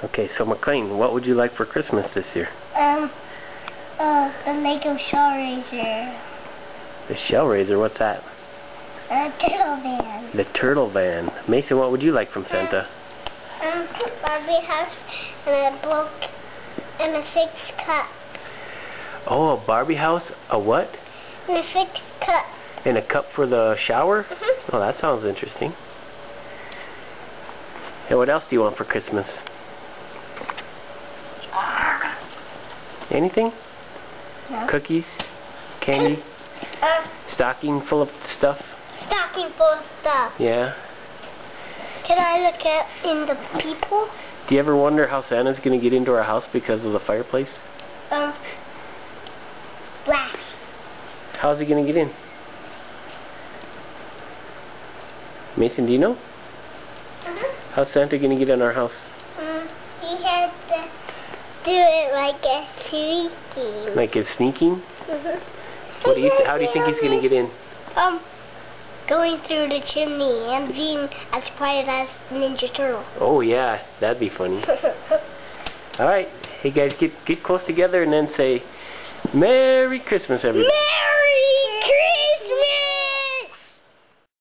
Okay, so McLean, what would you like for Christmas this year? The Lego Shell Raiser. The Shell Raiser, what's that? Turtle Van. The Turtle Van. Mason, what would you like from Santa? Barbie house and a book and a fixed cup. Oh, a Barbie house? A what? And a fixed cup. And a cup for the shower? Oh, that sounds interesting. And what else do you want for Christmas? Anything? No. Cookies? Candy? Stocking full of stuff? Stocking full of stuff. Yeah. Can I look at in the people? Do you ever wonder how Santa's going to get into our house because of the fireplace? Blast. How's he going to get in? Mason, do you know? How's Santa going to get in our house? He had to do it like a sneaking. Like it's sneaking? What do you how do you think he's going to get in? Going through the chimney and being as quiet as Ninja Turtle. Oh yeah, that'd be funny. Alright, hey guys, get close together and then say Merry Christmas, everybody. Merry